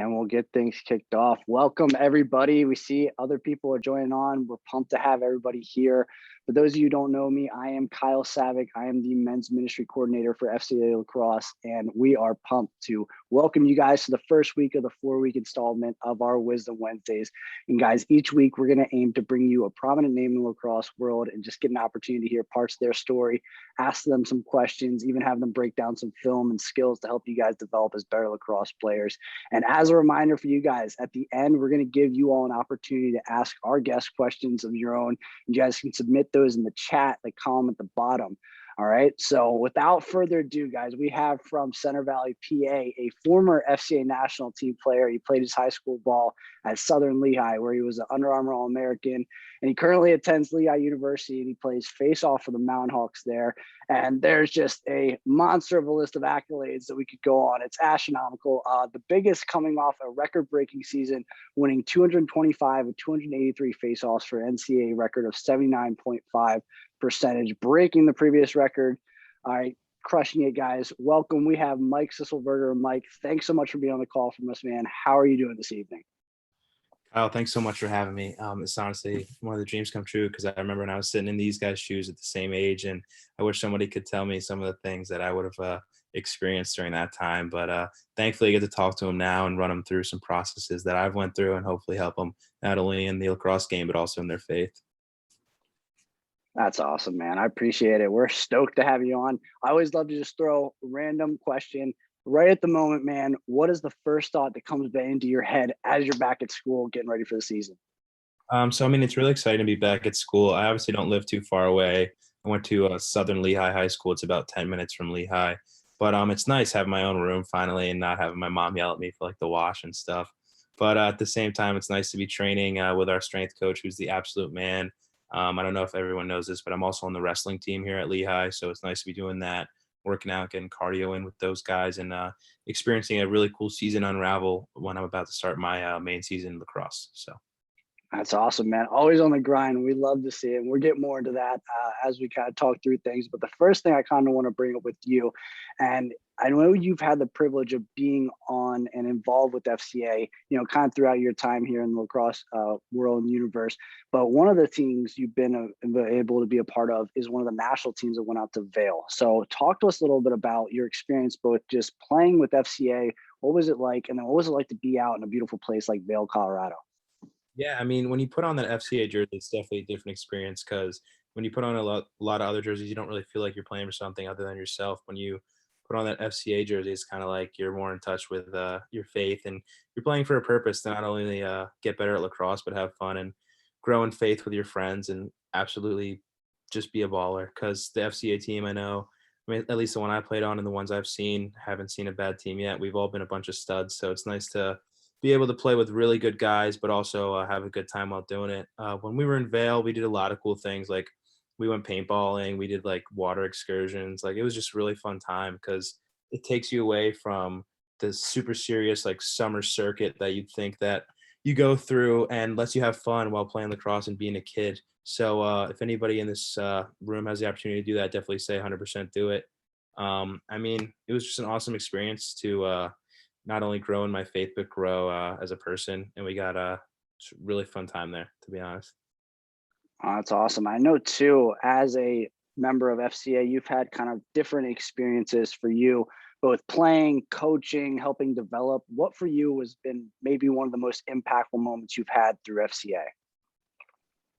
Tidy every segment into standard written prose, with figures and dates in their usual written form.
And we'll get things kicked off. Welcome, everybody. We see other people are joining on. We're pumped to have everybody here. For those of you who don't know me, I am Kyle Savick. I am the men's ministry coordinator for FCA Lacrosse, and we are pumped to welcome you guys to the first week of the 4-week installment of our Wisdom Wednesdays. And guys, each week we're going to aim to bring you a prominent name in the lacrosse world and just get an opportunity to hear parts of their story, ask them some questions, even have them break down some film and skills to help you guys develop as better lacrosse players. And as a reminder for you guys, at the end, we're going to give you all an opportunity to ask our guest questions of your own. You guys can submit those in the chat, the column at the bottom. All right. So without further ado, guys, we have from Center Valley, PA, a former FCA national team player. He played his high school ball at Southern Lehigh, where he was an Under Armour All-American. And he currently attends Lehigh University, and he plays face-off for the Mountain Hawks there. And there's just a monster of a list of accolades that we could go on. It's astronomical. The biggest coming off a record-breaking season, winning 225 of 283 face-offs for an NCAA record of 79.5%, breaking the previous record. All right, crushing it, guys. Welcome. We have Mike Sisselberger. Mike, thanks so much for being on the call from us, man. How are you doing this evening? Kyle, thanks so much for having me. It's honestly one of the dreams come true because I remember when I was sitting in these guys' shoes at the same age, and I wish somebody could tell me some of the things that I would have experienced during that time. But thankfully, I get to talk to them now and run them through some processes that I've went through and hopefully help them not only in the lacrosse game but also in their faith. That's awesome, man. I appreciate it. We're stoked to have you on. I always love to just throw a random question right at the moment, man. What is the first thought that comes back into your head as you're back at school getting ready for the season? It's really exciting to be back at school. I obviously don't live too far away. I went to Southern Lehigh High School. It's about 10 minutes from Lehigh. But it's nice having my own room finally and not having my mom yell at me for like the wash and stuff. But at the same time, it's nice to be training with our strength coach, who's the absolute man. I don't know if everyone knows this, but I'm also on the wrestling team here at Lehigh. So it's nice to be doing that, working out, getting cardio in with those guys, and experiencing a really cool season unravel when I'm about to start my main season in lacrosse. So. That's awesome, man. Always on the grind. We love to see it. And we'll get more into that as we kind of talk through things. But the first thing I kind of want to bring up with you, and I know you've had the privilege of being on and involved with FCA, kind of throughout your time here in the lacrosse world and universe. But one of the things you've been able to be a part of is one of the national teams that went out to Vail. So talk to us a little bit about your experience, both just playing with FCA. What was it like? And then what was it like to be out in a beautiful place like Vail, Colorado? Yeah, I mean, when you put on that FCA jersey, it's definitely a different experience because when you put on a lot of other jerseys, you don't really feel like you're playing for something other than yourself. When you put on that FCA jersey, it's kind of like you're more in touch with your faith, and you're playing for a purpose to not only get better at lacrosse, but have fun and grow in faith with your friends and absolutely just be a baller. Because the FCA team, I mean, at least the one I played on and the ones I've seen, haven't seen a bad team yet. We've all been a bunch of studs, so it's nice to be able to play with really good guys, but also have a good time while doing it. When we were in Vail, we did a lot of cool things. Like we went paintballing, we did like water excursions. Like it was just really fun time because it takes you away from the super serious like summer circuit that you'd think that you go through and lets you have fun while playing lacrosse and being a kid. So if anybody in this room has the opportunity to do that, definitely say 100% do it. It was just an awesome experience to not only grow in my faith, but grow as a person. And we got a really fun time there, to be honest. Oh, that's awesome. I know too, as a member of FCA, you've had kind of different experiences for you, both playing, coaching, helping develop. What for you has been maybe one of the most impactful moments you've had through FCA?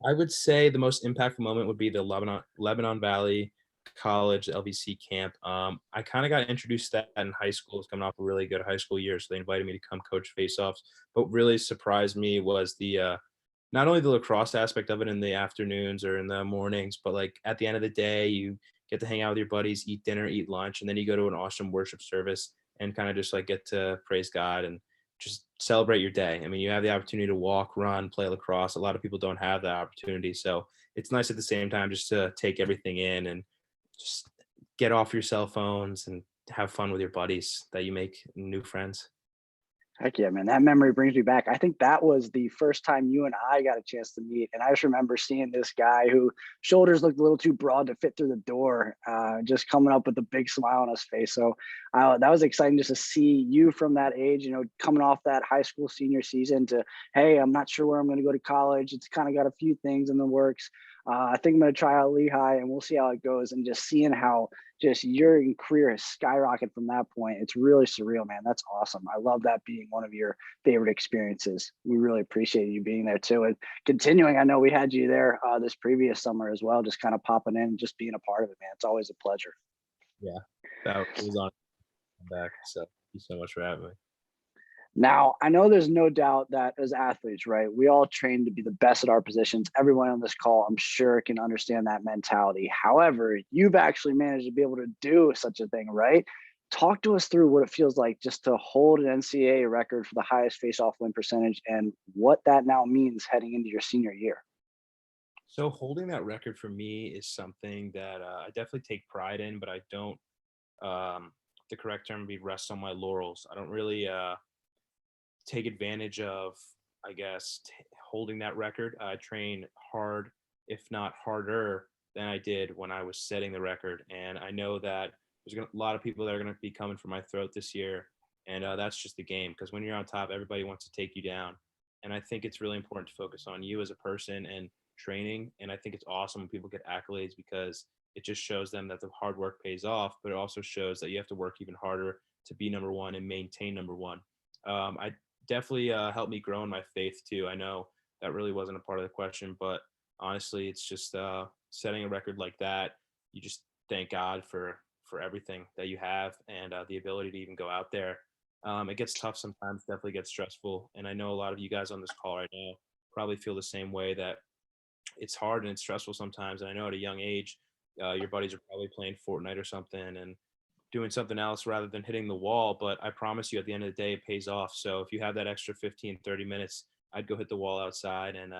I would say the most impactful moment would be the Lebanon Valley College LVC camp. I kind of got introduced to that in high school. I was coming off a really good high school year, so they invited me to come coach faceoffs. But what really surprised me was the not only the lacrosse aspect of it in the afternoons or in the mornings, but like at the end of the day, you get to hang out with your buddies, eat dinner, eat lunch, and then you go to an awesome worship service and kind of just like get to praise God and just celebrate your day. I mean, you have the opportunity to walk, run, play lacrosse. A lot of people don't have that opportunity. So it's nice at the same time just to take everything in and just get off your cell phones and have fun with your buddies that you make new friends. Heck yeah, man. That memory brings me back. I think that was the first time you and I got a chance to meet. And I just remember seeing this guy who shoulders looked a little too broad to fit through the door, just coming up with a big smile on his face. So that was exciting just to see you from that age, coming off that high school senior season to, hey, I'm not sure where I'm going to go to college. It's kind of got a few things in the works. I think I'm going to try out Lehigh and we'll see how it goes. And just seeing how just your career has skyrocketed from that point. It's really surreal, man. That's awesome. I love that being one of your favorite experiences. We really appreciate you being there too. And continuing, I know we had you there this previous summer as well, just kind of popping in and just being a part of it, man. It's always a pleasure. Yeah, that was on back. So thank you so much for having me. Now, I know there's no doubt that as athletes, right, we all train to be the best at our positions. Everyone on this call, I'm sure, can understand that mentality. However, you've actually managed to be able to do such a thing, right? Talk to us through what it feels like just to hold an NCAA record for the highest face-off win percentage and what that now means heading into your senior year. So holding that record for me is something that I definitely take pride in, but I don't. The correct term would be rest on my laurels. I don't really take advantage of, I guess, holding that record. I train hard, if not harder, than I did when I was setting the record. And I know that there's a lot of people that are going to be coming for my throat this year. And that's just the game, because when you're on top, everybody wants to take you down. And I think it's really important to focus on you as a person and training. And I think it's awesome when people get accolades, because it just shows them that the hard work pays off, but it also shows that you have to work even harder to be number one and maintain number one. I definitely helped me grow in my faith too. I know that really wasn't a part of the question, but honestly, it's just setting a record like that. You just thank God for everything that you have and the ability to even go out there. It gets tough sometimes, definitely gets stressful, and I know a lot of you guys on this call right now probably feel the same way, that it's hard and it's stressful sometimes. And I know at a young age, your buddies are probably playing Fortnite or something and doing something else rather than hitting the wall. But I promise you, at the end of the day, it pays off. So if you have that extra 15, 30 minutes, I'd go hit the wall outside and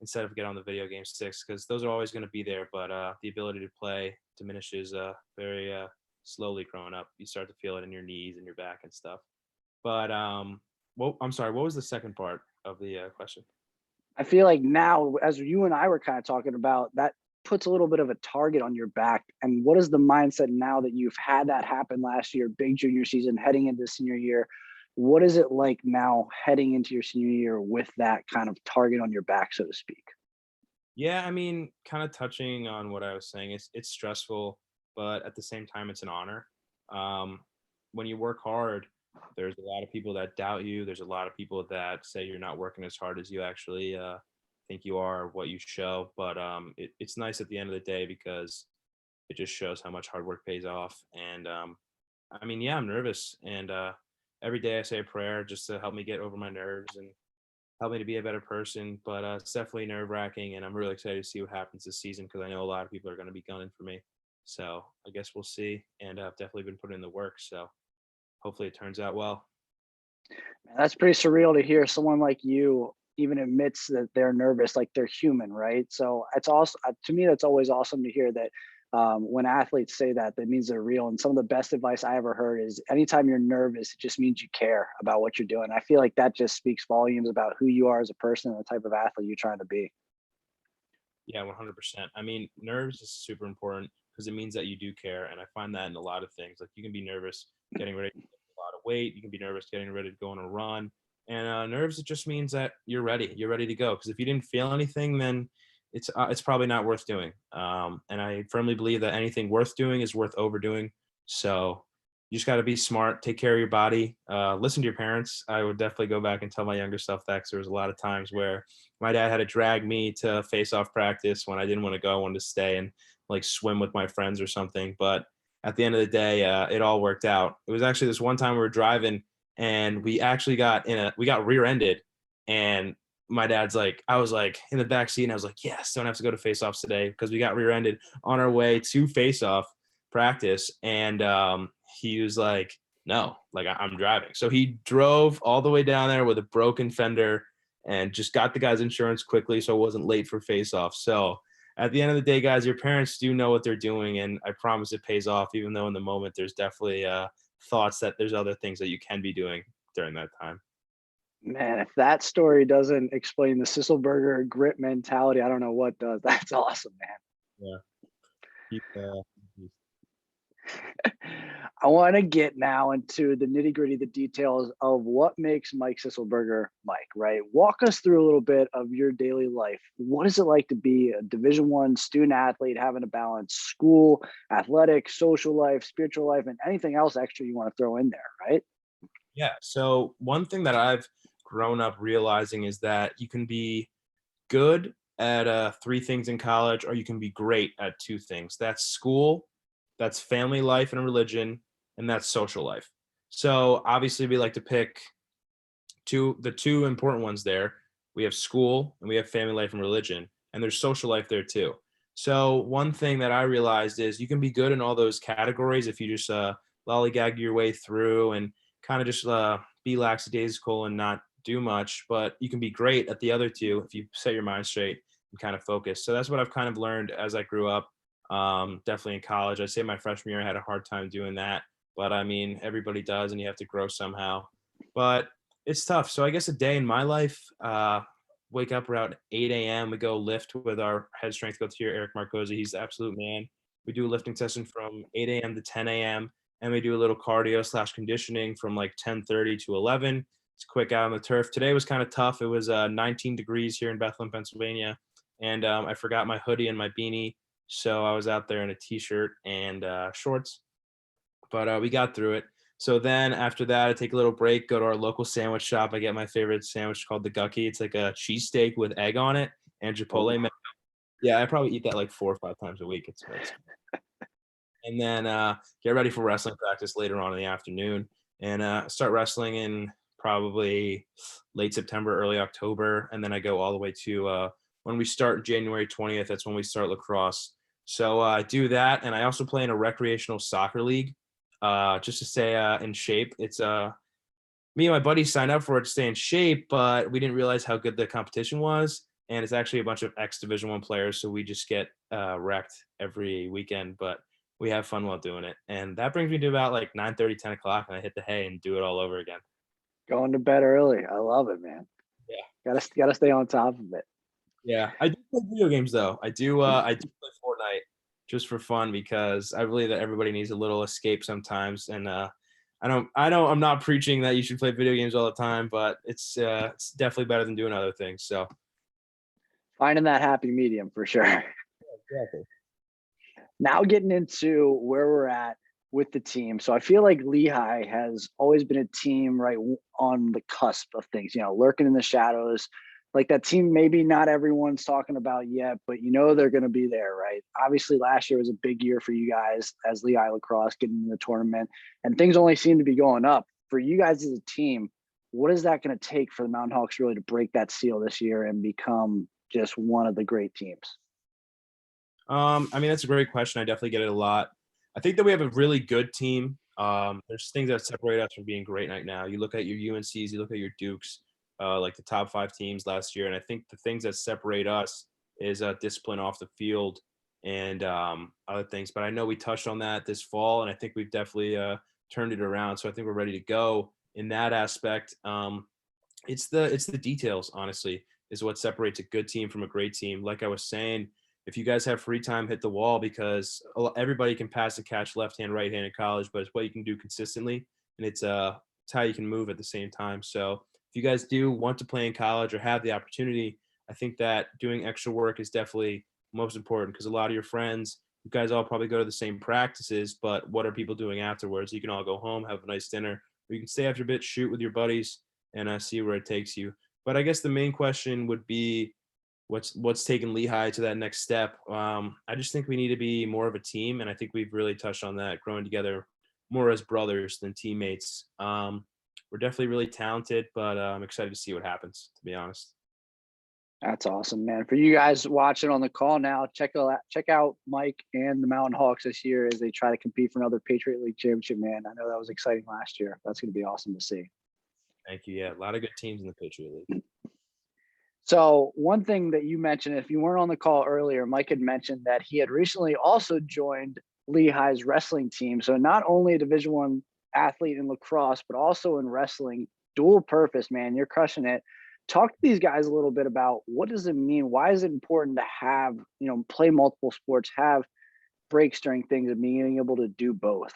instead of get on the video game sticks, because those are always going to be there. But the ability to play diminishes very slowly growing up. You start to feel it in your knees and your back and stuff. But well, I'm sorry, what was the second part of the question? I feel like now, as you and I were kind of talking about, that puts a little bit of a target on your back. And what is the mindset now that you've had that happen last year, big junior season, heading into senior year? What is it like now heading into your senior year with that kind of target on your back, so to speak? Yeah, I mean, kind of touching on what I was saying, it's stressful, but at the same time, it's an honor. Um, when you work hard, there's a lot of people that doubt you. There's a lot of people that say you're not working as hard as you actually think you are, what you show. But it's nice at the end of the day, because it just shows how much hard work pays off. And I mean, yeah, I'm nervous, and every day I say a prayer just to help me get over my nerves and help me to be a better person. But it's definitely nerve wracking, and I'm really excited to see what happens this season, because I know a lot of people are going to be gunning for me. So I guess we'll see. And I've definitely been putting in the work. So hopefully it turns out well. Man, that's pretty surreal to hear someone like you even admits that they're nervous, like they're human, right? So it's also, to me, that's always awesome to hear that when athletes say that, that means they're real. And some of the best advice I ever heard is anytime you're nervous, it just means you care about what you're doing. I feel like that just speaks volumes about who you are as a person and the type of athlete you're trying to be. Yeah, 100%. I mean, nerves is super important, because it means that you do care. And I find that in a lot of things. Like, you can be nervous getting ready to lift a lot of weight. You can be nervous getting ready to go on a run. And nerves, it just means that you're ready. You're ready to go. Because if you didn't feel anything, then it's probably not worth doing. And I firmly believe that anything worth doing is worth overdoing. So you just got to be smart, take care of your body, listen to your parents. I would definitely go back and tell my younger self that, 'cause there was a lot of times where my dad had to drag me to face-off practice when I didn't want to go. I wanted to stay and like swim with my friends or something. But at the end of the day, it all worked out. It was actually this one time we were driving, and we actually we got rear-ended, and my dad's like, I was like in the back seat, and I was like, yes, don't have to go to face-offs today, because we got rear-ended on our way to face-off practice. And he was like, no, like I'm driving. So he drove all the way down there with a broken fender and just got the guy's insurance quickly, so I wasn't late for face off. So at the end of the day, guys, your parents do know what they're doing, and I promise it pays off, even though in the moment there's definitely thoughts that there's other things that you can be doing. during that time. Man, if that story doesn't explain the Sisselberger grit mentality, I don't know what does. That's awesome, man. Yeah. He, I want to get now into the nitty gritty, the details of what makes Mike Sisselberger Mike, right? Walk us through a little bit of your daily life. What is it like to be a Division I student athlete, having to balance school, athletics, social life, spiritual life, and anything else extra you want to throw in there, right? Yeah. So one thing that I've grown up realizing is that you can be good at 3 things in college, or you can be great at 2 things. That's school, that's family life and religion, and that's social life. So obviously, we like to pick the two important ones there. We have school and we have family life and religion, and there's social life there too. So one thing that I realized is you can be good in all those categories if you just lollygag your way through and kind of just be lackadaisical and not do much. But you can be great at the other two if you set your mind straight and kind of focus. So that's what I've kind of learned as I grew up. Definitely in college, I'd say my freshman year I had a hard time doing that, but I mean everybody does, and you have to grow somehow. But it's tough. So I guess a day in my life, wake up around 8 a.m. We go lift with our head strength coach here, Eric Marcosi. He's the absolute man. We do a lifting session from 8 a.m. to 10 a.m. And we do a little cardio / conditioning from like 10:30 to 11. It's quick out on the turf. Today was kind of tough. It was 19 degrees here in Bethlehem, Pennsylvania. And I forgot my hoodie and my beanie. So I was out there in a t-shirt and shorts. But we got through it. So then after that, I take a little break, go to our local sandwich shop. I get my favorite sandwich called the Gucky. It's like a cheesesteak with egg on it and Chipotle. Yeah, I probably eat that like 4 or 5 times a week. It's and then get ready for wrestling practice later on in the afternoon, and start wrestling in probably late September, early October, and then I go all the way to when we start January 20th. That's when we start lacrosse. So I do that, and I also play in a recreational soccer league just to stay in shape. It's me and my buddies signed up for it to stay in shape, but we didn't realize how good the competition was. And it's actually a bunch of ex-Division I players, so we just get wrecked every weekend. But we have fun while doing it. And that brings me to about like 9:30, 10 o'clock, and I hit the hay and do it all over again. Going to bed early. I love it, man. Yeah. Gotta stay on top of it. Yeah. I do play video games though. I do play Fortnite just for fun because I believe that everybody needs a little escape sometimes. And I'm not preaching that you should play video games all the time, but it's definitely better than doing other things. So Finding that happy medium for sure. exactly. Now getting into where we're at with the team. So I feel like Lehigh has always been a team right on the cusp of things, lurking in the shadows. Like that team, maybe not everyone's talking about yet, but they're going to be there, right? Obviously, last year was a big year for you guys as Lehigh Lacrosse getting in the tournament, and things only seem to be going up. For you guys as a team, what is that going to take for the Mountain Hawks really to break that seal this year and become just one of the great teams? I mean, that's a great question. I definitely get it a lot. I think that we have a really good team. There's things that separate us from being great right now. You look at your UNCs, you look at your Dukes, like the top 5 teams last year. And I think the things that separate us is discipline off the field and other things. But I know we touched on that this fall, and I think we've definitely turned it around. So I think we're ready to go in that aspect. It's the details, honestly, is what separates a good team from a great team. Like I was saying, if you guys have free time, hit the wall, because everybody can pass and catch left hand, right hand in college, but it's what you can do consistently, and it's how you can move at the same time. So if you guys do want to play in college or have the opportunity, I think that doing extra work is definitely most important, because a lot of your friends, you guys all probably go to the same practices, but what are people doing afterwards? You can all go home, have a nice dinner, or you can stay after a bit, shoot with your buddies, and see where it takes you. But I guess the main question would be, what's taken Lehigh to that next step? I just think we need to be more of a team, and I think we've really touched on that, growing together more as brothers than teammates. We're definitely really talented, but I'm excited to see what happens, to be honest. That's awesome, man. For you guys watching on the call now, check out Mike and the Mountain Hawks this year as they try to compete for another Patriot League championship, man. I know that was exciting last year. That's going to be awesome to see. Thank you. Yeah, a lot of good teams in the Patriot League. So one thing that you mentioned, if you weren't on the call earlier, Mike had mentioned that he had recently also joined Lehigh's wrestling team. So not only a Division I athlete in lacrosse, but also in wrestling. dual purpose, man. You're crushing it. Talk to these guys a little bit about what does it mean? Why is it important to have, play multiple sports, have breaks during things and being able to do both?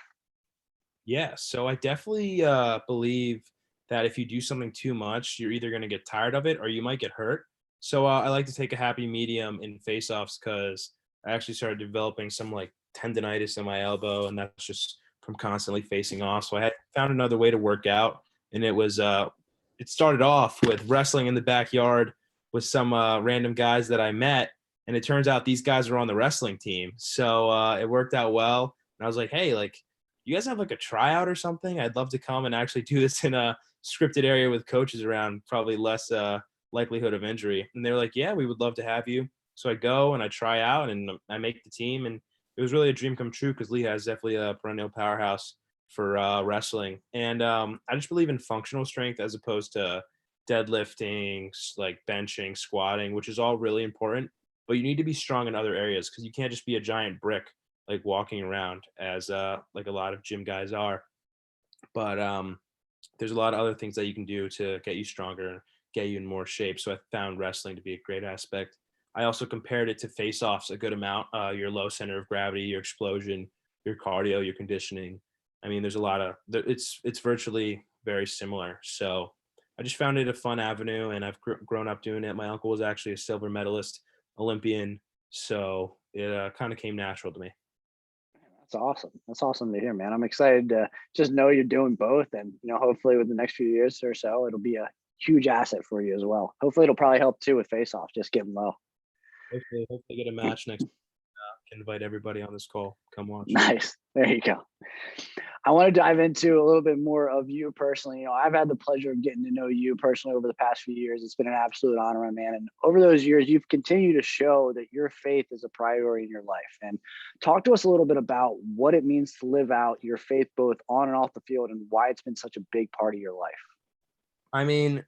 Yeah, so I definitely believe that if you do something too much, you're either going to get tired of it or you might get hurt. So I like to take a happy medium in face-offs because I actually started developing some like tendonitis in my elbow, and that's just from constantly facing off. So I had found another way to work out, and it started off with wrestling in the backyard with some random guys that I met, and it turns out these guys are on the wrestling team. So it worked out well, and I was like, hey, like you guys have like a tryout or something? I'd love to come and actually do this in a scripted area with coaches around, probably less likelihood of injury. And they're like, yeah, we would love to have you. So I go and I try out and I make the team. And it was really a dream come true because Lehigh is definitely a perennial powerhouse for wrestling. And I just believe in functional strength as opposed to deadlifting, like benching, squatting, which is all really important. But you need to be strong in other areas because you can't just be a giant brick like walking around as like a lot of gym guys are. But there's a lot of other things that you can do to get you stronger and get you in more shape. So I found wrestling to be a great aspect. I also compared it to face-offs a good amount. Your low center of gravity, your explosion, your cardio, your conditioning. I mean, there's a lot of it's virtually very similar. So I just found it a fun avenue, and I've grown up doing it. My uncle was actually a silver medalist, Olympian, so it kind of came natural to me. That's awesome. That's awesome to hear, man. I'm excited to just know you're doing both. And, hopefully with the next few years or so, it'll be a huge asset for you as well. Hopefully it'll probably help too with face off, just getting low. Hopefully get a match next. Can invite everybody on this call. Come watch. Nice. There you go. I want to dive into a little bit more of you personally. I've had the pleasure of getting to know you personally over the past few years. It's been an absolute honor, my man. And over those years, you've continued to show that your faith is a priority in your life. And talk to us a little bit about what it means to live out your faith both on and off the field and why it's been such a big part of your life. I mean,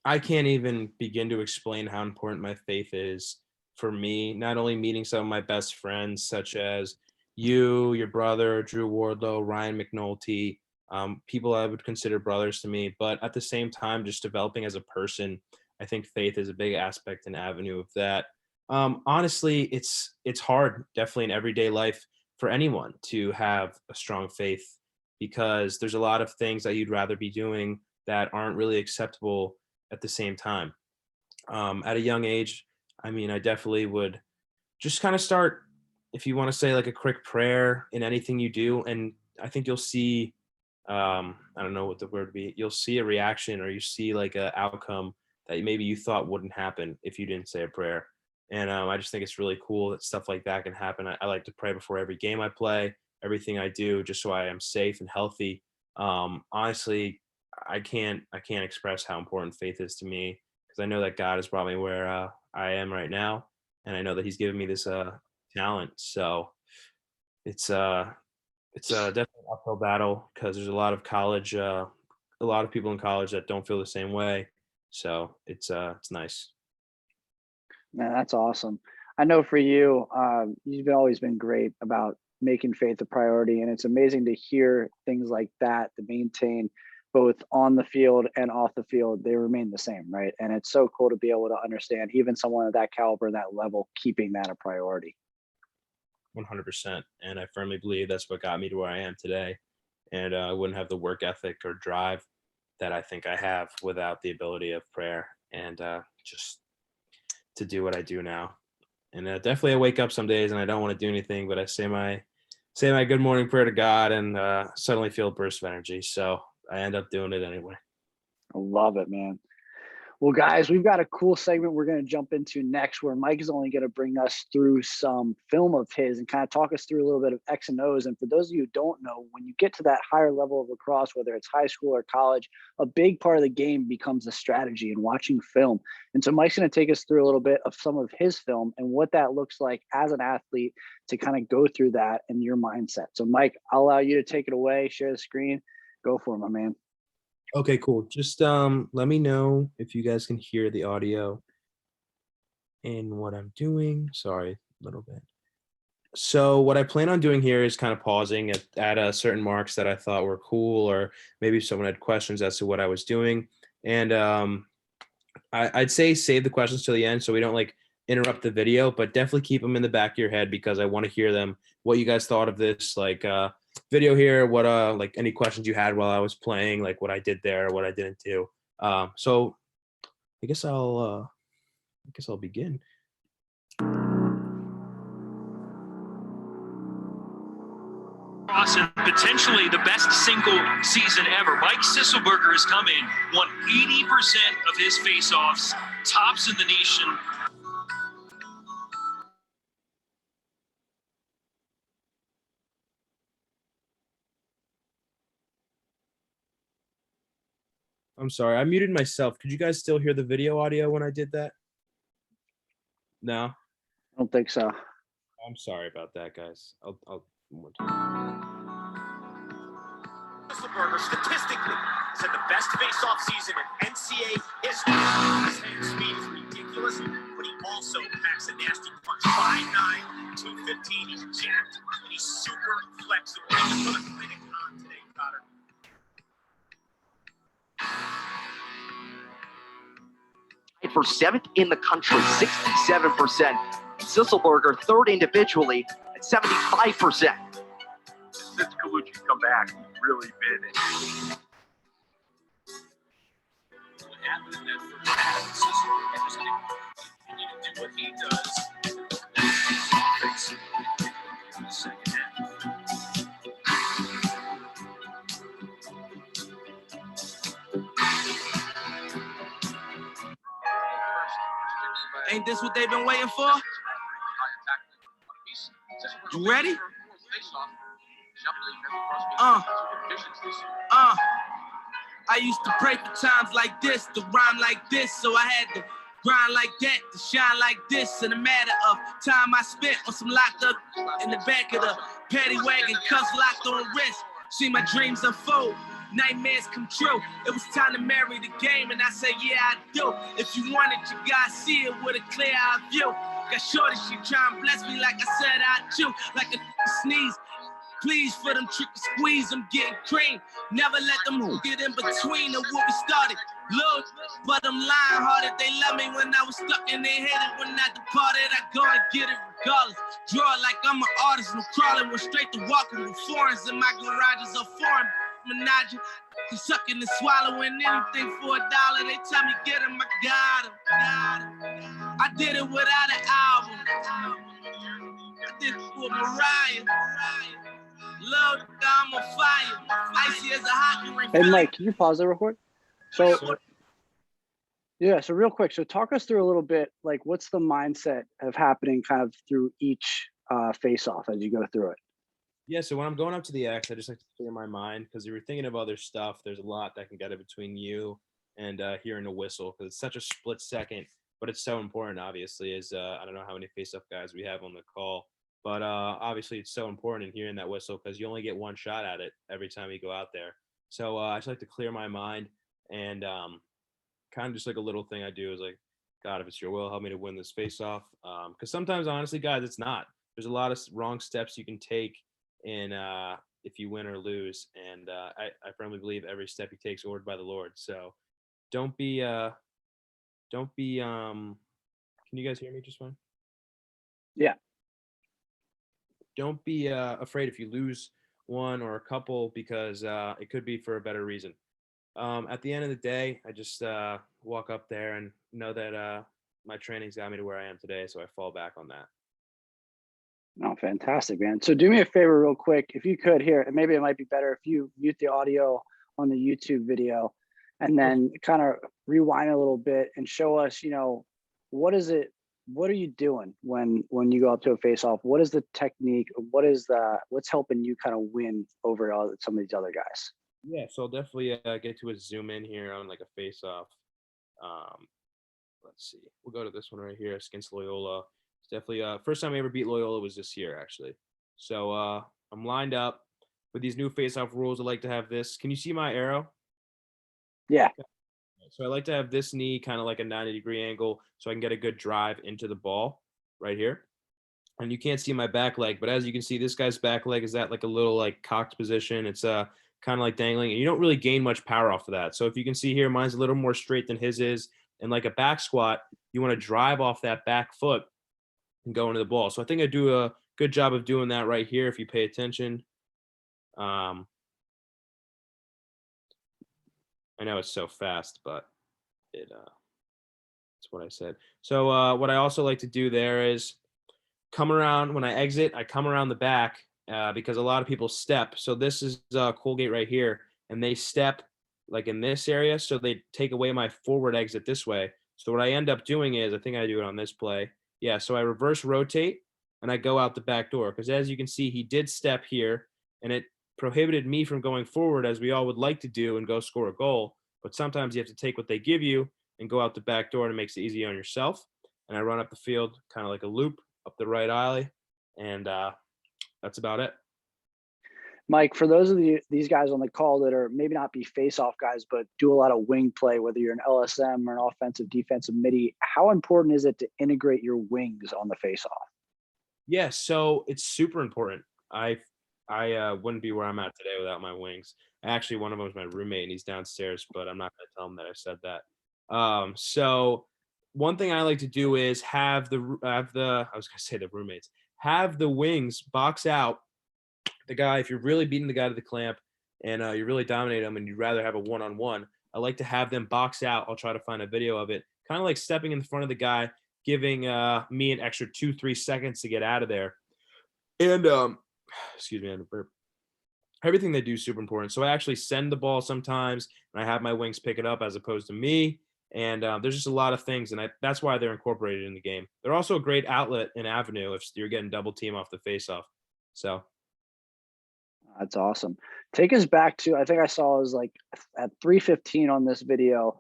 I can't even begin to explain how important my faith is for me. Not only meeting some of my best friends, such as you, your brother, Drew Wardlow, Ryan McNulty, people I would consider brothers to me, but at the same time, just developing as a person, I think faith is a big aspect and avenue of that. Honestly, it's hard, definitely in everyday life, for anyone to have a strong faith because there's a lot of things that you'd rather be doing that aren't really acceptable at the same time. At a young age, I mean, I definitely would just kind of start, if you want to say like a quick prayer in anything you do. And I think you'll see, I don't know what the word would be, you'll see a reaction or you see like a outcome that maybe you thought wouldn't happen if you didn't say a prayer. And I just think it's really cool that stuff like that can happen. I like to pray before every game I play, everything I do, just so I am safe and healthy. Honestly, I can't express how important faith is to me because I know that God has brought me where I am right now, and I know that He's given me this talent. So it's definitely an uphill battle because there's a lot of a lot of people in college that don't feel the same way. So it's nice. Man, that's awesome. I know for you, you've always been great about making faith a priority, and it's amazing to hear things like that to maintain both on the field and off the field. They remain the same, right? And it's so cool to be able to understand even someone of that caliber, that level, keeping that a priority. 100%. And I firmly believe that's what got me to where I am today. And I wouldn't have the work ethic or drive that I think I have without the ability of prayer and just to do what I do now. And definitely I wake up some days and I don't want to do anything, but I say my good morning prayer to God and suddenly feel a burst of energy. So I end up doing it anyway. I love it, man. Well, guys, we've got a cool segment we're going to jump into next where Mike is only going to bring us through some film of his and kind of talk us through a little bit of X and O's. And for those of you who don't know, when you get to that higher level of lacrosse, whether it's high school or college, a big part of the game becomes the strategy and watching film. And so Mike's going to take us through a little bit of some of his film and what that looks like as an athlete to kind of go through that and your mindset. So Mike, I'll allow you to take it away, share the screen, go for it, my man. Okay, cool. Just let me know if you guys can hear the audio in what I'm doing. Sorry, a little bit. So what I plan on doing here is kind of pausing at certain marks that I thought were cool, or maybe someone had questions as to what I was doing. And I'd say save the questions till the end so we don't like interrupt the video, but definitely keep them in the back of your head because I want to hear them, what you guys thought of this like video here, what like any questions you had while I was playing, like what I did there, what I didn't do. So I guess I'll begin. And potentially the best single season ever. Mike Sisselberger has come in, won 80% of his faceoffs, tops in the nation. I'm sorry, I muted myself. Could you guys still hear the video audio when I did that? No? I don't think so. I'm sorry about that, guys. I'll one more time. Sisselberger statistically said the best face-off season in NCAA history. His hand speed is ridiculous, but he also packs a nasty punch. 5'9", 215. He's jacked, and he's super flexible. He's put a clinic on today, Cotter. For 7th in the country, 67%. Sisselberger third individually at 75%. Since Colucci's come back, he's really been it. What happened in that first half, Sisselberger just continue to do what he does. Fix it in the second half. Ain't this what they've been waiting for? You ready? I used to pray for times like this, to rhyme like this, so I had to grind like that, to shine like this. In a matter of time I spent on some locked up in the back of the paddy wagon, cuffs locked on wrist. See my dreams unfold, nightmares come true. It was time to marry the game, and I said, yeah, I do. If you want it, you gotta see it with a clear eye view. Got shorty, she try and bless me like I said I chew, like a sneeze. Please for them trick and squeeze, I'm getting cream. Never let them get in between of what we started. Look, but I'm lying hearted. They love me when I was stuck and they hated when I departed. I go and get it regardless. Draw it like I'm an artist. I'm crawling, went straight to walking with foreigns in my garages are foreign. Menage, sucking and swallowing anything for $1. They tell me get him, I got him. I did it without an album. I did it for Mariah. Love, I'm on fire. Icy as a hockey ring. Hey, Mike, can you pause there real quick? So, yeah, so real quick. So talk us through a little bit, like what's the mindset of happening kind of through each face-off as you go through it? Yeah, so when I'm going up to the X, I just like to clear my mind because if you're thinking of other stuff, there's a lot that can get in between you and hearing a whistle because it's such a split second, but it's so important, obviously, as I don't know how many face-off guys we have on the call, but obviously it's so important in hearing that whistle because you only get one shot at it every time you go out there. So I just like to clear my mind and kind of just like a little thing I do is like, God, if it's your will, help me to win this face-off. Because sometimes, honestly, guys, it's not. There's a lot of wrong steps you can take in if you win or lose. And I firmly believe every step you take is ordered by the Lord. So don't be, can you guys hear me just fine? Yeah. Don't be afraid if you lose one or a couple because it could be for a better reason. At the end of the day, I just walk up there and know that my training's got me to where I am today. So I fall back on that. Oh, fantastic, man. So do me a favor real quick, if you could here, and maybe it might be better if you mute the audio on the YouTube video and then kind of rewind a little bit and show us, what are you doing when you go up to a face-off? What is the technique? What's helping you kind of win over some of these other guys? Yeah, so I'll definitely get to a zoom in here on like a face-off. Let's see. We'll go to this one right here against Loyola. It's definitely first time I ever beat Loyola was this year, actually. So I'm lined up with these new face-off rules. I like to have this. Can you see my arrow? Yeah. So I like to have this knee kind of like a 90-degree angle so I can get a good drive into the ball right here. and you can't see my back leg, but as you can see, this guy's back leg is at like a little like cocked position. It's kind of like dangling, and you don't really gain much power off of that. So if you can see here, mine's a little more straight than his is. And like a back squat, you want to drive off that back foot and go into the ball. So I think I do a good job of doing that right here if you pay attention. I know it's so fast, but it's what I said. So what I also like to do there is come around when I exit. I come around the back because a lot of people step. So this is Colgate right here, and they step like in this area. So they take away my forward exit this way. So what I end up doing is, I think I do it on this play. Yeah, so I reverse rotate and I go out the back door, because as you can see, he did step here, and it prohibited me from going forward as we all would like to do and go score a goal. But sometimes you have to take what they give you and go out the back door, and it makes it easy on yourself. And I run up the field kind of like a loop up the right alley, and that's about it. Mike, for those of these guys on the call that are maybe not be face-off guys, but do a lot of wing play, whether you're an LSM or an offensive defensive midi, how important is it to integrate your wings on the face-off? Yeah, so it's super important. I wouldn't be where I'm at today without my wings. Actually, one of them is my roommate, and he's downstairs, but I'm not going to tell him that I said that. So one thing I like to do is have the roommates have the wings box out the guy. If you're really beating the guy to the clamp and you really dominate him and you'd rather have a one-on-one, I like to have them box out. I'll try to find a video of it, kind of like stepping in front of the guy, giving me an extra 2-3 seconds to get out of there. And excuse me, I had a burp. Everything they do is super important. So I actually send the ball sometimes, and I have my wings pick it up as opposed to me. And there's just a lot of things, and that's why they're incorporated in the game. They're also a great outlet and avenue if you're getting double team off the face-off. So that's awesome. Take us back to, I think I saw it was like at 3:15 on this video.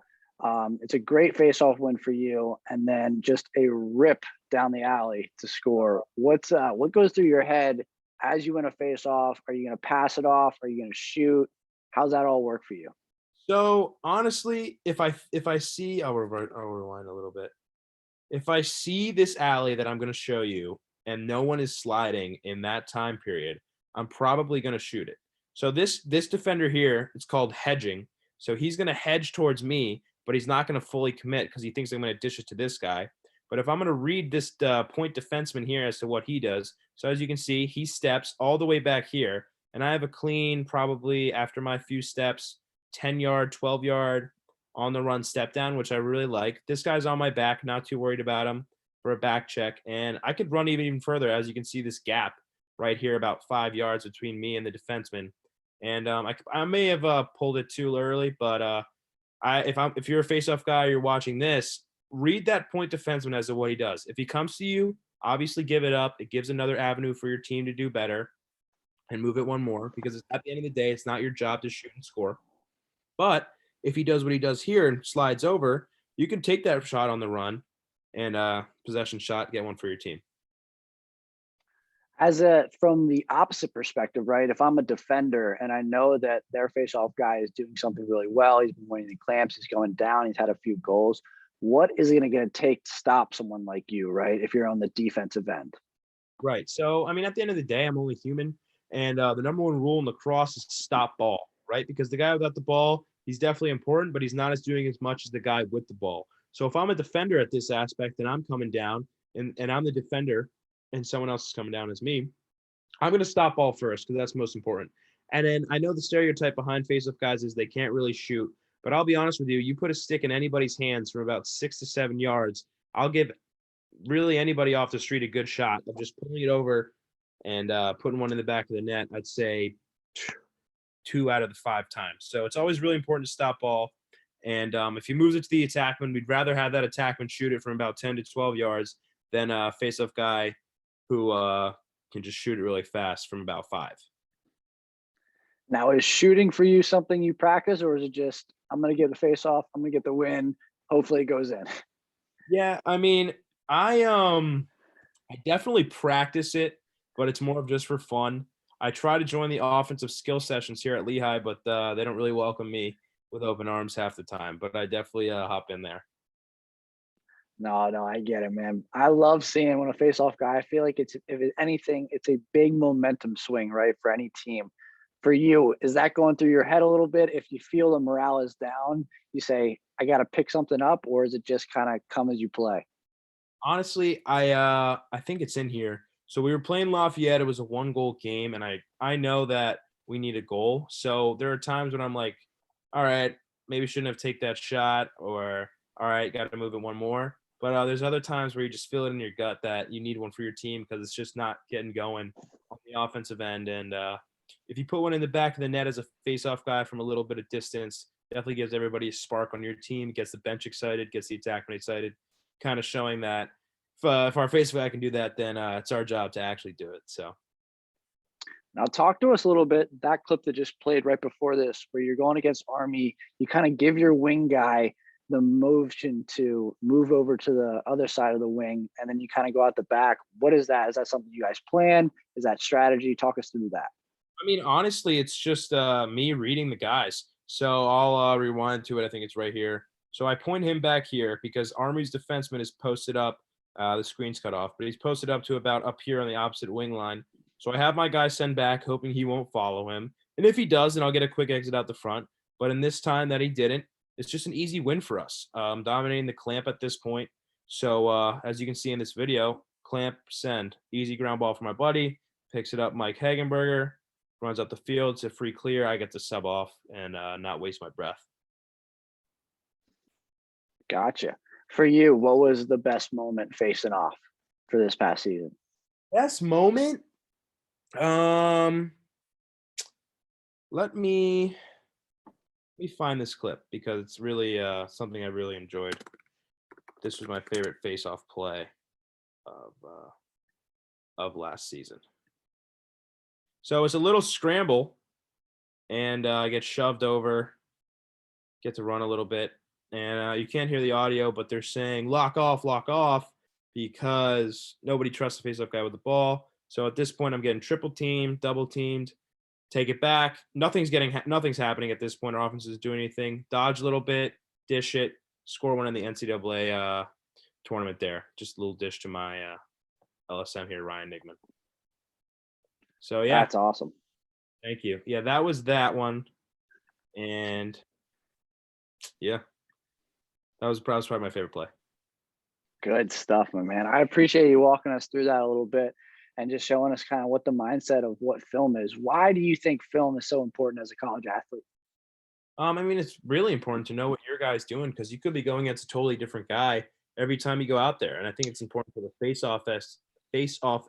It's a great face-off win for you, and then just a rip down the alley to score. What goes through your head as you win a face-off? Are you going to pass it off? Are you going to shoot? How's that all work for you? So honestly, if I see, I'll rewind a little bit. If I see this alley that I'm going to show you and no one is sliding in that time period, I'm probably going to shoot it. So this defender here, it's called hedging. So he's going to hedge towards me, but he's not going to fully commit because he thinks I'm going to dish it to this guy. But if I'm going to read this point defenseman here as to what he does, so as you can see, he steps all the way back here, and I have a clean, probably after my few steps, 10-yard, 12-yard on the run step down, which I really like. This guy's on my back, not too worried about him for a back check. And I could run even further. As you can see, this gap right here, about 5 yards between me and the defenseman. And I may have pulled it too early, but if you're a face-off guy, you're watching this, read that point defenseman as to what he does. If he comes to you, obviously give it up. It gives another avenue for your team to do better and move it one more, because at the end of the day, it's not your job to shoot and score. But if he does what he does here and slides over, you can take that shot on the run and possession shot, get one for your team. From the opposite perspective, right? If I'm a defender and I know that their face-off guy is doing something really well, he's been winning the clamps, he's going down, he's had a few goals. What is it going to take to stop someone like you, right? If you're on the defensive end. Right. So, I mean, at the end of the day, I'm only human. And the number one rule in lacrosse is stop ball, right? Because the guy without the ball, he's definitely important, but he's not doing as much as the guy with the ball. So if I'm a defender at this aspect and I'm coming down and I'm the defender and someone else is coming down as me, I'm going to stop ball first because that's most important. And then I know the stereotype behind face-off guys is they can't really shoot. But I'll be honest with you, you put a stick in anybody's hands from about 6 to 7 yards, I'll give really anybody off the street a good shot of just pulling it over and putting one in the back of the net. I'd say 2 out of the 5 times. So it's always really important to stop ball. And if he moves it to the attackman, we'd rather have that attackman shoot it from about 10 to 12 yards than a face-off guy who can just shoot it really fast from about 5. Now, is shooting for you something you practice, or is it just, I'm going to get the face off, I'm going to get the win, hopefully it goes in? Yeah, I mean, I definitely practice it, but it's more of just for fun. I try to join the offensive skill sessions here at Lehigh, but they don't really welcome me with open arms half the time, but I definitely hop in there. No, I get it, man. I love seeing when a face-off guy. I feel like anything, it's a big momentum swing, right, for any team. For you, is that going through your head a little bit? If you feel the morale is down, you say, "I got to pick something up," or is it just kind of come as you play? Honestly, I think it's in here. So we were playing Lafayette. It was a 1-goal game, and I know that we need a goal. So there are times when I'm like, all right, maybe shouldn't have take that shot, or all right, got to move it one more. But there's other times where you just feel it in your gut that you need one for your team because it's just not getting going on the offensive end. And if you put one in the back of the net as a face-off guy from a little bit of distance, definitely gives everybody a spark on your team, gets the bench excited, gets the attackman excited, kind of showing that if our face guy can do that, then it's our job to actually do it. So Now, talk to us a little bit. That clip that just played right before this, where you're going against Army, you kind of give your wing guy the motion to move over to the other side of the wing, and then you kind of go out the back. What is that? Is that something you guys plan? Is that strategy? Talk us through that. I mean, honestly, it's just me reading the guys. So I'll rewind to it. I think it's right here. So I point him back here because Army's defenseman is posted up. The screen's cut off, but he's posted up to about up here on the opposite wing line. So I have my guy send back, hoping he won't follow him. And if he does, then I'll get a quick exit out the front. But in this time that he didn't, it's just an easy win for us. Dominating the clamp at this point. So as you can see in this video, clamp, send. Easy ground ball for my buddy. Picks it up Mike Hagenberger. Runs up the field. It's a free clear. I get to sub off and not waste my breath. Gotcha. For you, what was the best moment facing off for this past season? Best moment? Let me find this clip because it's really something I really enjoyed. This was my favorite face-off play of last season. So it's a little scramble, and I get shoved over, get to run a little bit, and you can't hear the audio, but they're saying lock off, because nobody trusts the face-off guy with the ball. So at this point, I'm getting triple teamed, double teamed, take it back. Nothing's happening at this point. Our offense is doing anything. Dodge a little bit, dish it, score one in the NCAA tournament there. Just a little dish to my LSM here, Ryan Nigman. So yeah, That's awesome. thank you. Yeah, that was that one, and yeah, that was probably my favorite play. Good stuff, my man. I appreciate you walking us through that a little bit and just showing us kind of what the mindset of what film is. Why do you think film is so important as a college athlete? I mean, it's really important to know what your guy's doing because you could be going against a totally different guy every time you go out there, and I think it's important for the face-off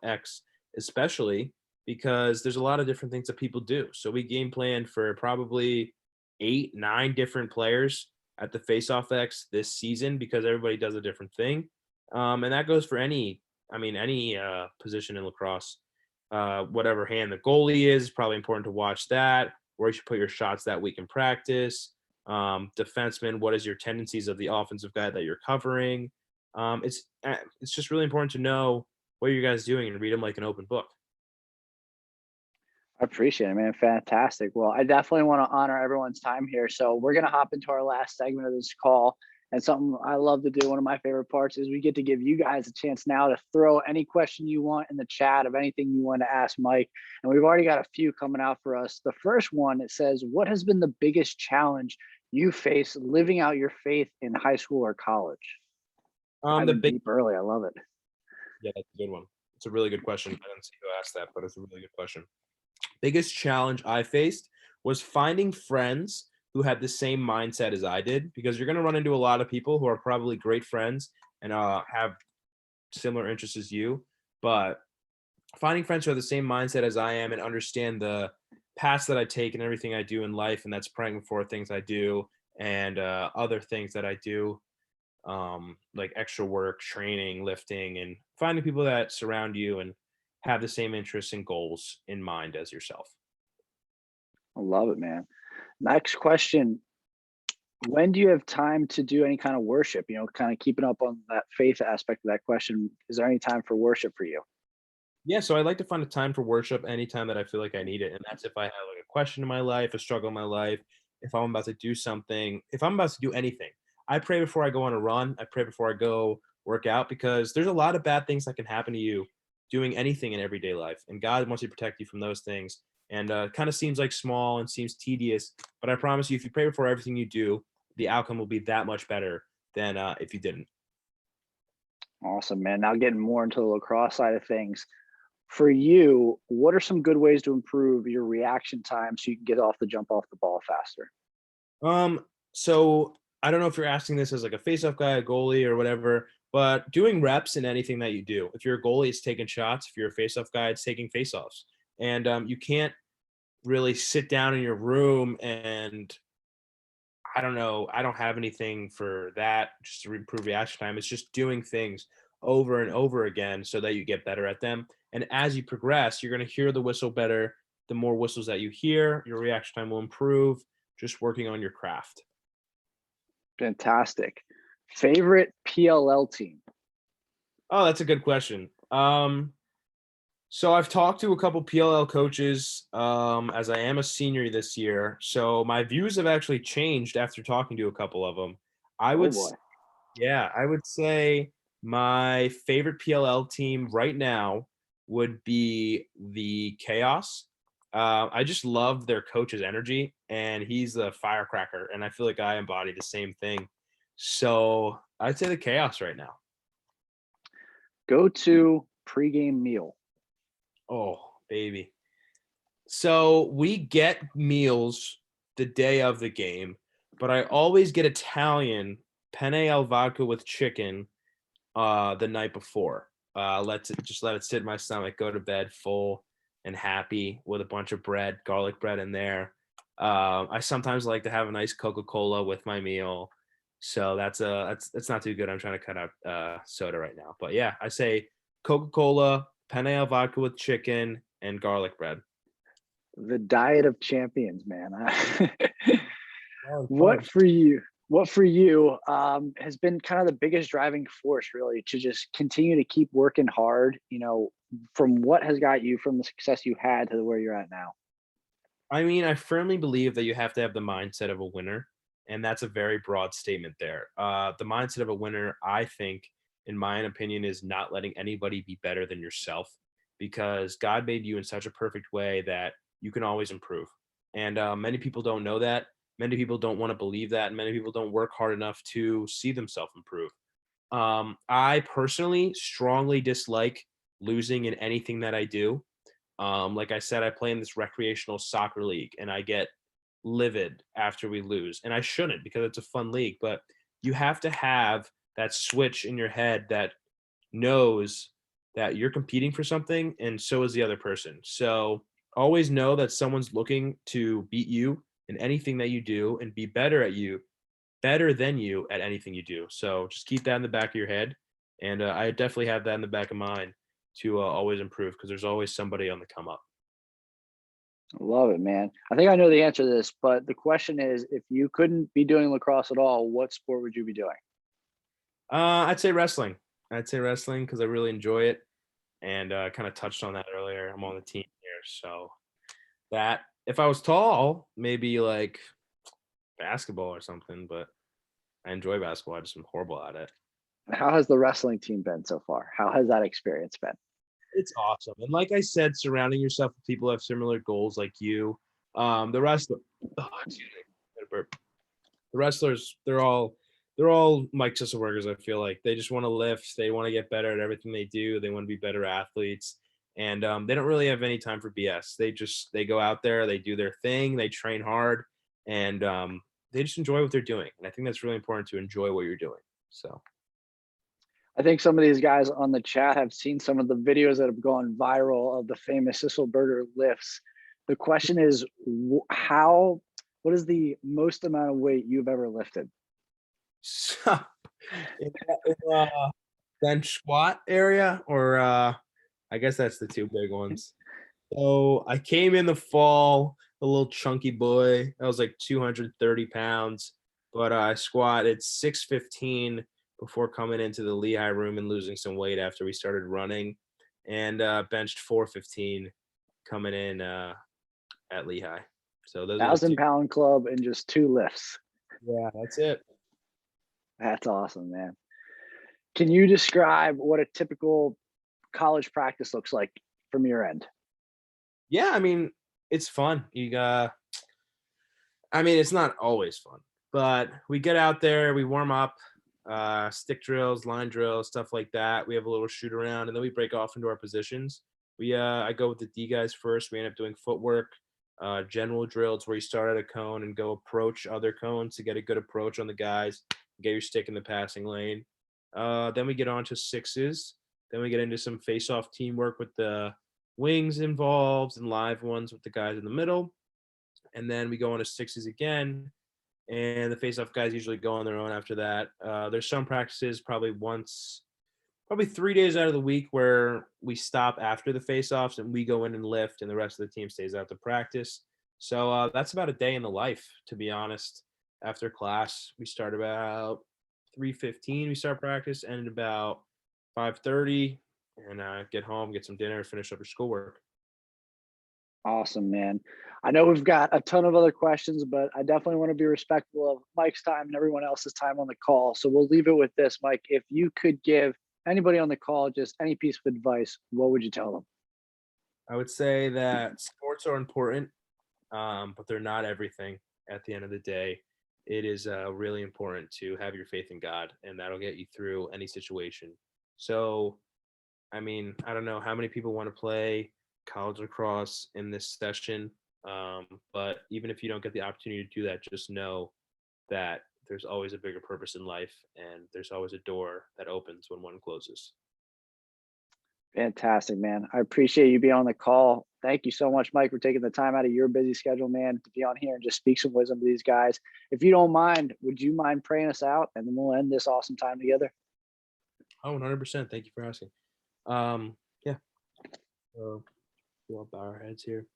X especially because there's a lot of different things that people do. So we game plan for probably 8-9 different players at the face-off X this season because everybody does a different thing. And that goes for any position in lacrosse. Whatever hand the goalie is, probably important to watch that, where you should put your shots that week in practice. Defenseman, what is your tendencies of the offensive guy that you're covering? It's just really important to know what you guys doing and read them like an open book. I appreciate it, man. Fantastic. Well, I definitely want to honor everyone's time here. So we're going to hop into our last segment of this call. And something I love to do, one of my favorite parts, is we get to give you guys a chance now to throw any question you want in the chat of anything you want to ask Mike. And we've already got a few coming out for us. The first one, it says, what has been the biggest challenge you face living out your faith in high school or college? Deep early. I love it. Yeah, that's a good one. It's a really good question. I didn't see who asked that, but it's a really good question. Biggest challenge I faced was finding friends who had the same mindset as I did, because you're going to run into a lot of people who are probably great friends and have similar interests as you, but finding friends who have the same mindset as I am and understand the paths that I take and everything I do in life, and that's praying for things I do and other things that I do, like extra work, training, lifting, and finding people that surround you and have the same interests and goals in mind as yourself. I love it, man. Next question. When do you have time to do any kind of worship? You know, kind of keeping up on that faith aspect of that question. Is there any time for worship for you? Yeah, so I like to find a time for worship anytime that I feel like I need it. And that's if I have like a question in my life, a struggle in my life, if I'm about to do something, if I'm about to do anything. I pray before I go on a run. I pray before I go work out, because there's a lot of bad things that can happen to you doing anything in everyday life. And God wants to protect you from those things. And it kind of seems like small and seems tedious, but I promise you, if you pray before everything you do, the outcome will be that much better than if you didn't. Awesome, man. Now getting more into the lacrosse side of things. For you, what are some good ways to improve your reaction time so you can get off the ball faster? So I don't know if you're asking this as like a face-off guy, a goalie, or whatever, but doing reps in anything that you do. If you're a goalie, it's taking shots. If you're a face-off guy, it's taking face-offs. And you can't really sit down in your room and I don't know, I don't have anything for that just to improve reaction time. It's just doing things over and over again so that you get better at them. And as you progress, you're going to hear the whistle better. The more whistles that you hear, your reaction time will improve, just working on your craft. Fantastic. Favorite PLL team? Oh, that's a good question. So I've talked to a couple PLL coaches as I am a senior this year. So my views have actually changed after talking to a couple of them. I would say my favorite PLL team right now would be the Chaos. I just love their coach's energy, and he's a firecracker, and I feel like I embody the same thing. So I'd say the Chaos right now. Go to pregame meal. Oh, baby. So we get meals the day of the game, but I always get Italian penne al vodka with chicken the night before. Let it sit in my stomach, go to bed full and happy with a bunch of bread, garlic bread in there. I sometimes like to have a nice Coca-Cola with my meal. So that's not too good. I'm trying to cut out soda right now. But yeah, I say Coca-Cola, penne al vodka with chicken, and garlic bread. The diet of champions, man. What for you has been kind of the biggest driving force, really, to just continue to keep working hard, from what has got you from the success you had to where you're at now? I mean, I firmly believe that you have to have the mindset of a winner, and that's a very broad statement there. The mindset of a winner, I think, in my opinion, is not letting anybody be better than yourself, because God made you in such a perfect way that you can always improve. And many people don't know that. Many people don't want to believe that. And many people don't work hard enough to see themselves improve. I personally strongly dislike losing in anything that I do. Like I said, I play in this recreational soccer league, and I get livid after we lose. And I shouldn't, because it's a fun league. But you have to have that switch in your head that knows that you're competing for something, and so is the other person. So always know that someone's looking to beat you in anything that you do and be better than you at anything you do. So just keep that in the back of your head. And I definitely have that in the back of mine to always improve, because there's always somebody on the come up. Love it, man. I think I know the answer to this, but the question is, if you couldn't be doing lacrosse at all, what sport would you be doing? I'd say wrestling. Because I really enjoy it. And I kind of touched on that earlier. I'm on the team here. So that, if I was tall, maybe like basketball or something, but I enjoy basketball. I just am horrible at it. How has the wrestling team been so far? How has that experience been? It's awesome. And like I said, surrounding yourself with people who have similar goals like you. The wrestlers, they're all Mike Sisselbergers. I feel like they just want to lift. They want to get better at everything they do. They want to be better athletes. And they don't really have any time for BS. They go out there, they do their thing, they train hard, and they just enjoy what they're doing. And I think that's really important, to enjoy what you're doing. So I think some of these guys on the chat have seen some of the videos that have gone viral of the famous Sisselberger lifts. The question is, what is the most amount of weight you've ever lifted? So in bench squat area, or I guess that's the two big ones. So I came in the fall, a little chunky boy. I was like 230 pounds, but I squatted 615 before coming into the Lehigh room and losing some weight after we started running, and benched 415 coming in at Lehigh. So those 1,000-pound club and just 2 lifts. Yeah, that's it. That's awesome, man. Can you describe what a typical college practice looks like from your end? Yeah, I mean, it's fun. It's not always fun, but we get out there, we warm up, stick drills, line drills, stuff like that. We have a little shoot around, and then we break off into our positions. I go with the D guys first. We end up doing footwork, general drills where you start at a cone and go approach other cones to get a good approach on the guys, get your stick in the passing lane. Then we get on to sixes. Then we get into some face-off teamwork with the wings involved and live ones with the guys in the middle. And then we go on to sixes again, and the face-off guys usually go on their own after that. There's some practices probably 3 days out of the week where we stop after the face-offs and we go in and lift, and the rest of the team stays out to practice. So that's about a day in the life, to be honest. After class, we start about 3:15. We start practice, and at about 5:30, and get home, get some dinner, finish up your schoolwork. Awesome, man. I know we've got a ton of other questions, but I definitely want to be respectful of Mike's time and everyone else's time on the call. So we'll leave it with this, Mike. If you could give anybody on the call just any piece of advice, what would you tell them? I would say that sports are important, but they're not everything at the end of the day. It is really important to have your faith in God, and that'll get you through any situation. So, I don't know how many people want to play college lacrosse in this session, but even if you don't get the opportunity to do that, just know that there's always a bigger purpose in life, and there's always a door that opens when one closes. Fantastic, man. I appreciate you being on the call. Thank you so much, Mike, for taking the time out of your busy schedule, man, to be on here and just speak some wisdom to these guys. If you don't mind, would you mind praying us out, and then we'll end this awesome time together? Oh, 100%. Thank you for asking. Yeah. So we'll bow our heads here.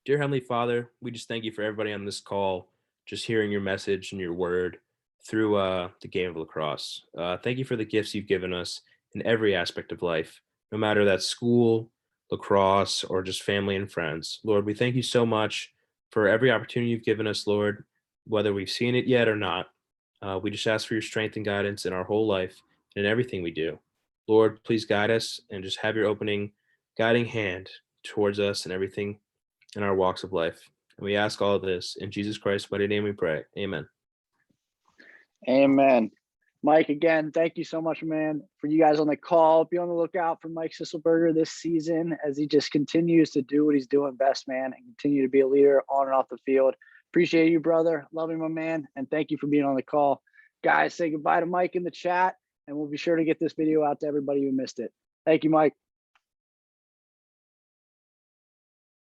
Dear Heavenly Father, we just thank you for everybody on this call, just hearing your message and your word through the game of lacrosse. Thank you for the gifts you've given us in every aspect of life, no matter that's school, lacrosse, or just family and friends. Lord, we thank you so much for every opportunity you've given us, Lord, whether we've seen it yet or not. We just ask for your strength and guidance in our whole life and in everything we do. Lord, please guide us and just have your guiding hand towards us and everything in our walks of life. And we ask all of this in Jesus Christ's mighty name we pray. Amen. Amen. Mike, again, thank you so much, man, for you guys on the call. Be on the lookout for Mike Sisselberger this season as he just continues to do what he's doing best, man, and continue to be a leader on and off the field. Appreciate you, brother. Love you, my man. And thank you for being on the call. Guys, say goodbye to Mike in the chat, and we'll be sure to get this video out to everybody who missed it. Thank you, Mike.